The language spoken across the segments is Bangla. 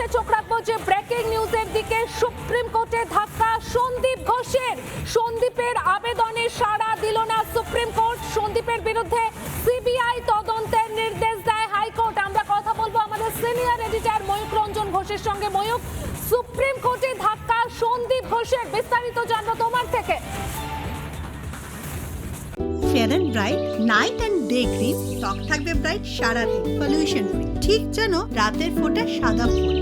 মুহূর্তে চোখ রাখবো যে ব্রেকিং নিউজের দিকে। সুপ্রিম কোর্টে ধাক্কা সন্দীপ ঘোষের। সন্দীপের আবেদনে সাড়া দিল না সুপ্রিম কোর্ট। সন্দীপের বিরুদ্ধে সিবিআই তদন্তের নির্দেশ দেয় হাইকোর্ট। আমরা কথা বলবো আমাদের সিনিয়র এডিটর ময়ূক রঞ্জন ঘোষের সঙ্গে। ময়ূক, সুপ্রিম কোর্টে ধাক্কা সন্দীপ ঘোষের, বিস্তারিত জানবো তোমার থেকে। Fair and bright night and day cream ত্বক থাকবে ব্রাইট সারাদিন, পলিউশন ফ্রি, ঠিক যেন রাতের ফোঁটা সাদা ফুল।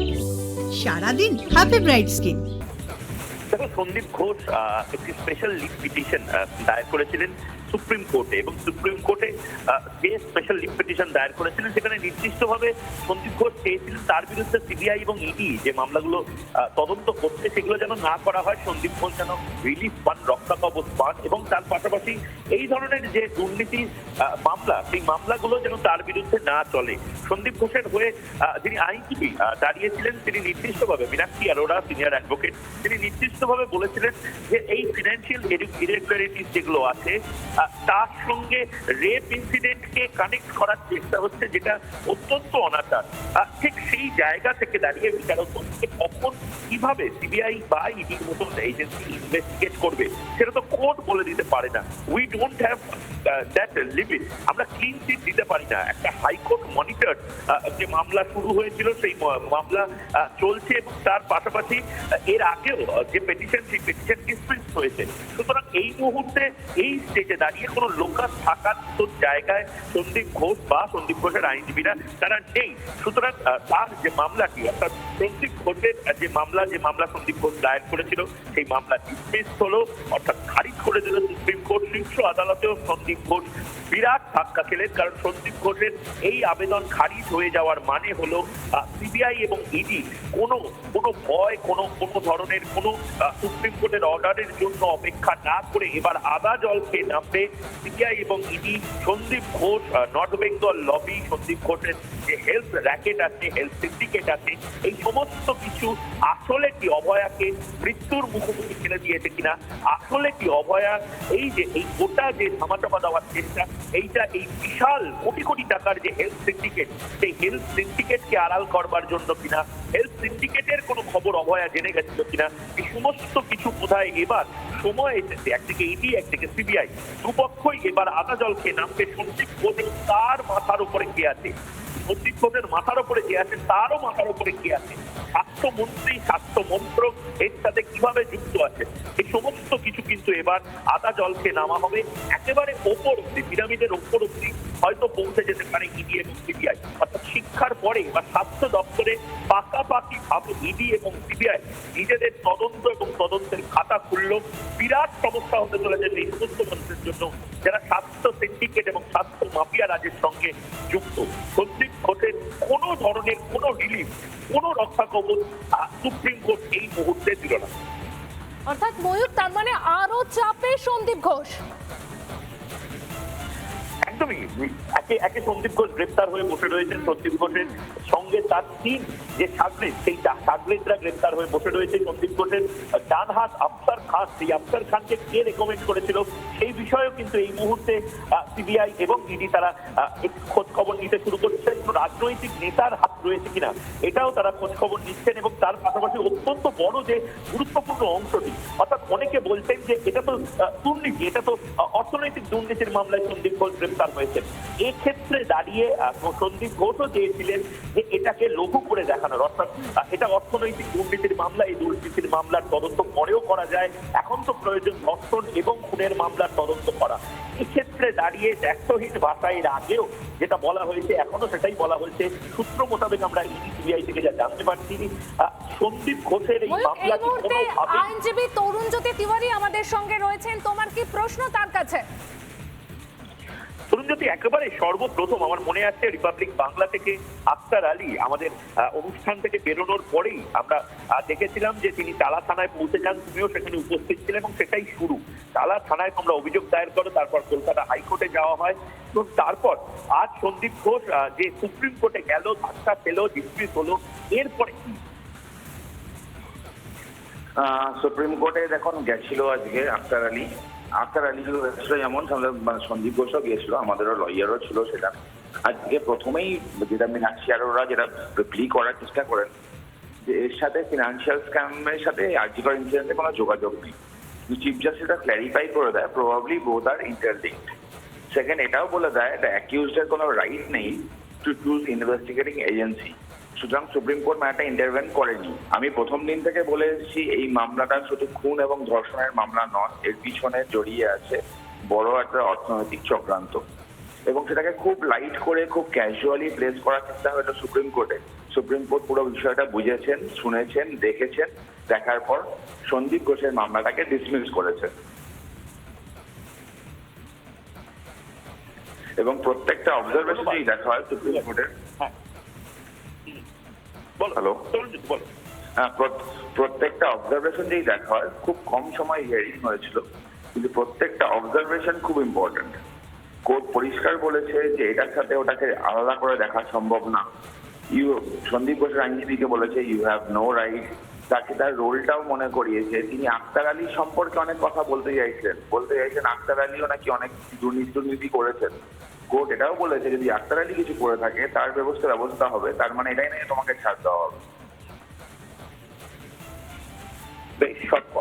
সারাদিন হ্যাপি ব্রাইট স্কিন। দেখো, সন্দীপ ঘোষ একটি স্পেশাল লিভ পিটিশন দায়ের করেছিলেন সুপ্রিম কোর্টে, এবং সুপ্রিম কোর্টে যে স্পেশাল লিভ পিটিশন দায়ের করেছিলেন সেখানে নির্দিষ্টভাবে সন্দীপ ঘোষ চেয়েছিলেন তার বিরুদ্ধে সিবিআই এবং ইডি যে মামলাগুলো তদন্ত করছে সেগুলো যেন না করা হয়। সন্দীপ ঘোষ যেন রিলিফ পান, রক্ষা কবচ পান, এবং তার পাশাপাশি এই ধরনের যে দুর্নীতির মামলা সেই মামলাগুলো যেন তার বিরুদ্ধে না চলে। সন্দীপ ঘোষের হয়ে যিনি আইনজীবী দাঁড়িয়েছিলেন তিনি নির্দিষ্টভাবে, মীনাক্ষী অরোরা সিনিয়র অ্যাডভোকেট, তিনি নির্দিষ্টভাবে বলেছিলেন যে এই ফিনান্সিয়াল ইরেগুলারিটিস যেগুলো আছে তার সঙ্গে রেপ ইনসিডেন্টকে কানেক্ট করার চেষ্টা হচ্ছে, যেটা অত্যন্ত অনাচার। ঠিক সেই জায়গা থেকে দাঁড়িয়ে বিচারক কখন কিভাবে সিবিআই বা ইডির মতন এজেন্সি ইনভেস্টিগেট করবে সেটা তো কোর্ট বলে দিতে পারে না। We don't have that limit. আমরা ক্লিন চিট দিতে পারি না। একটা হাইকোর্ট মনিটর যে মামলা শুরু হয়েছিল সেই মামলা চলছে, এবং তার পাশাপাশি এর আগেও যে পেটিশন সেই পেটিশন ডিসমিস হয়েছে। সুতরাং এই মুহূর্তে এই স্টেজে দাঁড়িয়ে কোনো লোকাল থাকার জায়গায় সন্দীপ ঘোষ বা সন্দীপ ঘোষের আইনজীবীরা তারা নেই। সুতরাং তার যে মামলাটি, অর্থাৎ সন্দীপ ঘোষের যে মামলা সন্দীপ ঘোষ দায়ের করেছিল সেই মামলা ডিসমিস হলো, অর্থাৎ খারিজ করে দিল সুপ্রিম কোর্ট। শীর্ষ আদালতেও সন্দীপ ঘোষ বিরাট ধাক্কা খেলেন, কারণ সন্দীপ ঘোষের এই আবেদন খারিজ হয়ে যাওয়ার মানে হলো সিবিআই এবং ইডি কোনো ভয়, কোনো ধরনের কোনো সুপ্রিম কোর্টের অর্ডারের জন্য অপেক্ষা না করে এবার আদা জল খেয়ে নামবে সিবিআই এবং ED. Sandip Ghosh, north Bengal lobby, Sandip ঘোষের যে হেলথ র্যাকেট আছে, হেলথ সিন্ডিকেট আছে, এই সমস্ত কিছু আসলে কি অভয়াকে মৃত্যুর মুখোমুখি ফেলে দিয়েছে কিনা, আসলে কি অভয়া এই যে এই গোটা যে ধামাচাপা দেওয়ার চেষ্টা, এইটা এই বিশাল কোটি কোটি টাকার যে হেলথ সিন্ডিকেট, সেই হেলথ সিন্ডিকেটকে আড়াল করবার জন্য কিনা, হেলথ সিন্ডিকেটের কোনো খবর অভয়া জেনে গেছিল কিনা, এই সমস্ত কিছু কোথায় এবার সময় এসেছে। একদিকে ইডি, একদিকে সিবিআই, দুপক্ষই এবার আদা জল খেয়ে নামবে। সন্দীপ ঘোষ তার মাথার উপরে কে আছে, সন্দীপ ঘোষের মাথার উপরে কে আছে, তারও মাথার উপরে কে আছে, স্বাস্থ্যমন্ত্রী, স্বাস্থ্য মন্ত্রক এর সাথে কিভাবে যুক্ত আছে, এই সমস্ত কিছু কিন্তু এবার আদা জল খেয়ে নামা হবে। একেবারে ওপর অব্দি, পিরামিডের ওপর অব্দি হয়তো পৌঁছে যেতে পারে ইডি এবং সিবিআই। অর্থাৎ শিক্ষার পরে বা স্বাস্থ্য দপ্তরে পাকাপাকি ভাবে ইডি এবং সিবিআই নিজেদের তদন্ত এবং তদন্তের খাতা খুলল। বিরাট সমস্যা হতে চলেছে এই সমস্ত মানুষের জন্য যারা স্বাস্থ্য সিন্ডিকেট এবং স্বাস্থ্য মাফিয়া রাজের সঙ্গে যুক্ত। সন্দীপ ঘোষের কোনো ধরনের কোনো রিলিফ, কোনো রক্ষা কবচ সুপ্রিম কোর্ট এই মুহূর্তে দিল না। অর্থাৎ ময়ূক, তার মানে আরো চাপে সন্দীপ ঘোষ। একদমই একে সন্দীপ ঘোষ গ্রেপ্তার হয়ে বসে রয়েছেন। সন্দীপ ঘোষের সঙ্গে তার টিম যে সাগরেদ, সেই সাগরেদরা গ্রেপ্তার হয়ে বসে রয়েছে। সন্দীপ ঘোষের ডান হাত আফসার খান, সেই আফসার খানকে কে রেকমেন্ড করেছিল সেই বিষয়েও কিন্তু এই মুহূর্তে সিবিআই এবং ইডি তারা খোঁজ খবর নিতে শুরু করছেন। রাজনৈতিক নেতার হাত রয়েছে কিনা এটাও তারা খোঁজ খবর নিচ্ছেন, এবং তার পাশাপাশি অত্যন্ত বড় যে গুরুত্বপূর্ণ অংশটি, অর্থাৎ অনেকে বলছেন যে এটা তো দুর্নীতি, এটা তো অর্থনৈতিক দুর্নীতির মামলায় সন্দীপ ঘোষ গ্রেপ্তার হয়েছেন। এক্ষেত্রে দাঁড়িয়ে সন্দীপ ঘোষও চেয়েছিলেন যে এটাকে লঘু করে দেখানোর, অর্থাৎ এটা অর্থনৈতিক দুর্নীতির মামলা, এই দুর্নীতির মামলার তদন্ত পরেও করা যায়, এখন তো প্রয়োজন ধর্ষণ এবং খুনের মামলার তদন্ত করা। এক্ষেত্রে দাঁড়িয়ে ব্যর্থহীন ভাষায় এর আগেও যেটা বলা হয়েছে, এখনো সেটাই বলা হয়েছে। সূত্র মোতাবেক আমরা ইডি সিবিআই থেকে যা জানতে পারছি, সন্দীপ ঘোষের এই মামলাটি কোনোভাবে। আইনজীবী তরুণজ্যোতি তিওয়ারি আমাদের সঙ্গে রয়েছেন, তোমার কি প্রশ্ন তার কাছে? তরুণজ্যোতি, একেবারে সর্বপ্রথম আমার মনে আছে রিপাবলিক বাংলা থেকে আফসার আলী আমাদের অনুষ্ঠান থেকে বেরোনোর পরেই আমরা দেখেছিলাম যে তিনি টালা থানায় পৌঁছে যান, তুমিও সেখানে উপস্থিত ছিলে, এবং সেটাই শুরু। টালা থানায় তোমরা অভিযোগ দায়ের করো, তারপর কলকাতা হাইকোর্টে যাওয়া হয়, এবং তারপর আজ সন্দীপ ঘোষ যে সুপ্রিম কোর্টে গেল, ধাক্কা পেল, ডিসমিস হলো, এরপরে কি? সুপ্রিম কোর্টে এখন গেছিল আজকে আফসার আলী যেমন সন্দীপ ঘোষও গিয়েছিল, আমাদেরও লয়ারও ছিল। সেটা আজকে প্রথমেই যেটা মীনাক্ষী অরোরা যেটা প্লি করার চেষ্টা করেন যে এর সাথে ফিনান্সিয়াল স্ক্যামের সাথে আর্জিকর ইনসিডেন্টে কোনো যোগাযোগ নেই। চিফ জাস্টিস ক্ল্যারিফাই করে দেয় প্রবাবলি বোথ আর ইন্টারলিঙ্কড। সেকেন্ড, এটাও বলে দেয় দ্য অ্যাকিউজডের কোনো রাইট নেই টু চুজ ইনভেস্টিগেটিং এজেন্সি। সুতরাং সুপ্রিম কোর্ট ম্যাটারটা ইন্টারভেন করেনি। আমি প্রথম দিন থেকে বলে এসেছি এই মামলাটা শুধু খুন এবং ধর্ষণের মামলা নয়, এর পিছনে জড়িয়ে আছে বড় একটা অর্থনৈতিক চক্রান্ত, এবং সেটাকে খুব লাইট করে খুব ক্যাজুয়ালি প্লেস করার চেষ্টা হয়েছে সুপ্রিম কোর্টে। সুপ্রিম কোর্ট পুরো বিষয়টা বুঝেছেন, শুনেছেন, দেখেছেন, দেখার পর সন্দীপ ঘোষের মামলাটাকে ডিসমিস করেছে। এবং প্রত্যেকটা অবজারভেশন যদি দেখা হয় সুপ্রিম কোর্টের, হ্যালো, হ্যাঁ, প্রত্যেকটা অবজারভেশন যদি দেখা হয়, খুব কম সময় হিয়ারিং হয়েছিল, কিন্তু প্রত্যেকটা অবজারভেশন খুব ইম্পর্টেন্ট। কোর্ট পরিষ্কার বলেছে যে এটার সাথে ওটাকে আলাদা করে দেখা সম্ভব না। সন্দীপ ঘোষের আইনজীবীকে বলেছে ইউ হ্যাভ নো রাইট। তাকে তার রোলটাও মনে করিয়েছে। তিনি আক্তার আলী সম্পর্কে অনেক কথা বলতে চাইছেন আক্তার আলীও নাকি অনেক দুর্নীতি করেছেন। কোর্ট এটাও বলেছে যদি আক্তার আলী কিছু করে থাকে তার ব্যবস্থা হবে, তার মানে এটাই নয় তোমাকে ছাড় দেওয়া হবে।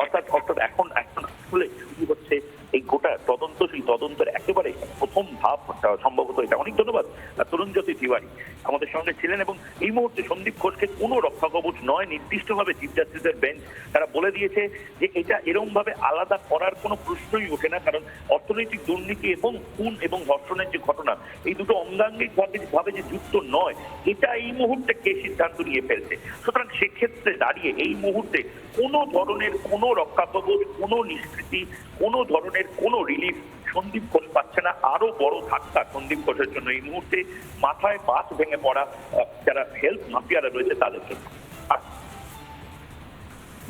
অর্থাৎ এখন আসলে শুরু হচ্ছে এই গোটা তদন্ত, সেই তদন্তের একেবারে প্রথম ধাপ সম্ভবত এটা। অনেক ধন্যবাদ তরুণজ্যোতি তিওয়ারি আমাদের সঙ্গে ছিলেন। এবং এই মুহূর্তে সন্দীপ ঘোষকে কোনো রক্ষা কবচ নয়, নির্দিষ্টভাবে চিফ জাস্টিসের বেঞ্চ তারা বলে দিয়েছে যে এটা এরকম ভাবে আলাদা করার কোনো প্রশ্নই ওঠে না, কারণ অর্থনৈতিক দুর্নীতি এবং খুন এবং ধর্ষণের যে ঘটনা, এই দুটো অঙ্গাঙ্গিক ভাবে যে যুক্ত নয়, এটা এই মুহূর্তে কে সিদ্ধান্ত নিয়ে ফেলছে। সুতরাং সেক্ষেত্রে দাঁড়িয়ে এই মুহূর্তে কোনো ধরনের কোনো রক্ষা কবচ, কোনো নিষ্কৃতি, কোনো ধরনের কোনো রিলিফ সন্দীপ ঘোষ পাচ্ছে না। আরো বড় ধাক্কা সন্দীপ ঘোষের জন্য এই মুহূর্তে, মাথায় বাস ভেঙে পড়া যারা হেলথ মাফিয়ারা রয়েছে তাদের জন্য।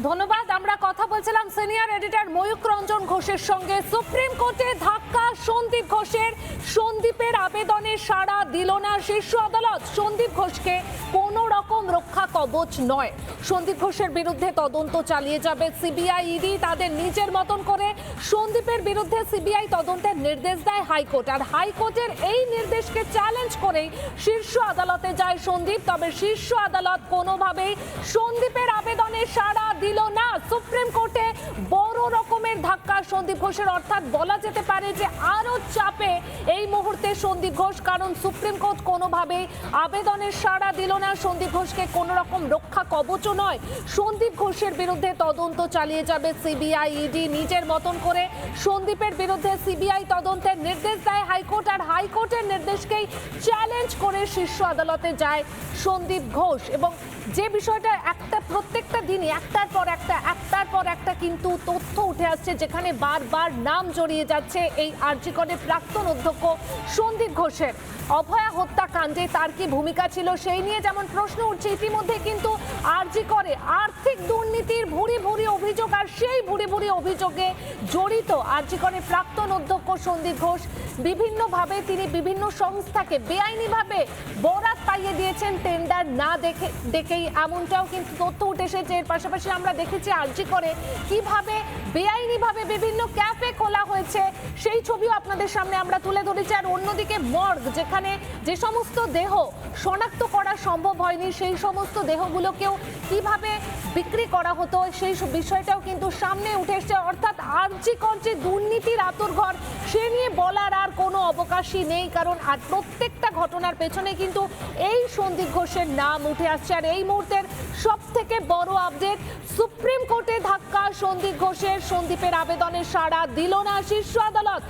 ধন্যবাদ। আমরা কথা বলছিলাম সিনিয়র এডিটর ময়ূক রঞ্জন ঘোষের সঙ্গে। সুপ্রিম কোর্টে ধাক্কা সন্দীপ ঘোষের। সন্দীপের আবেদনে সাড়া দিল না শীর্ষ আদালত। সন্দীপ ঘোষকে কোনো রকম রক্ষা কবচ নয়। সন্দীপ ঘোষের বিরুদ্ধে তদন্ত চালিয়ে যাবে সিবিআই, ইডি তাদের নিজের মতন করে। সন্দীপের বিরুদ্ধে সিবিআই তদন্তের নির্দেশ দেয় হাইকোর্ট, আর হাইকোর্টের এই নির্দেশকে চ্যালেঞ্জ করেই শীর্ষ আদালতে যায় সন্দীপ। তবে শীর্ষ আদালত কোনোভাবেই সন্দীপের আবেদনে সাড়া দিল না। সুপ্রিম কোর্টে বড় রকমের ধাক্কা সন্দীপ ঘোষের, অর্থাৎ বলা যেতে পারে যে আরো চাপে এই মুহূর্তে সন্দীপ ঘোষ, কারণ সুপ্রিম কোর্ট কোনোভাবেই আবেদনের সাড়া দিল না। সন্দীপ ঘোষকে কোনো রকম রক্ষা কবচও নয়। সন্দীপ ঘোষের বিরুদ্ধে তদন্ত চালিয়ে যাবে সিবিআই, ইডি নিজের মতন করে। সন্দীপের বিরুদ্ধে সিবিআই তদন্তের নির্দেশ দেয় হাইকোর্ট, আর হাইকোর্টের নির্দেশকেই চ্যালেঞ্জ করে শীর্ষ আদালতে যায় সন্দীপ ঘোষ। এবং যে বিষয়টা প্রত্যেকটা দিনই একটার পর একটা কিন্তু তথ্য উঠে আসছে, যেখানে বারবার নাম জড়িয়ে যাচ্ছে এই আরজি করের প্রাক্তন অধ্যক্ষ সন্দীপ ঘোষের। অভয়া হত্যাকাণ্ডে তার কি ভূমিকা ছিল সেই নিয়ে যেমন প্রশ্ন উঠছে, ইতিমধ্যে কিন্তু আরজি করে আর্থিক দুর্নীতির ভুরি ভুরি অভিযোগ, আর সেই ভুরি ভুরি অভিযোগে জড়িত আরজি করে প্রাক্তন অধ্যক্ষ সন্দীপ ঘোষ। বিভিন্নভাবে তিনি বিভিন্ন সংস্থাকে বেআইনিভাবে বরাত পাইয়ে দিয়েছেন টেন্ডার না দেখেই, এমনটাও কিন্তু তথ্য উঠে এসেছে। এর পাশাপাশি আমরা দেখেছি আরজি করে কিভাবে বেআইনিভাবে বিভিন্ন ক্যাফে খোলা হয়েছে, সেই ছবিও আপনাদের সামনে আমরা তুলে ধরেছি। আর অন্যদিকে মর্গ, যেখানে যে সমস্ত দেহ শনাক্ত করা সম্ভব হয়নি, সেই সমস্ত দেহগুলোকেও কিভাবে বিক্রি করা হতো, সেই বিষয়টাও কিন্তু সামনে উঠে এসেছে। অর্থাৎ আরজি কর যে দুর্নীতির আঁতুড়ঘর, সে নিয়ে বলার আর কোনো অবকাশই নেই, কারণ আর প্রত্যেকটা ঘটনার পেছনে কিন্তু এই সন্দীপ ঘোষের নাম উঠে আসছে। আর এই মুহূর্তের সব থেকে বড় আপডেট, সুপ্রিম কোর্টে ধাক্কা সন্দীপ ঘোষের। সন্দীপের আবেদনে সাড়া দিল না শীর্ষ আদালত।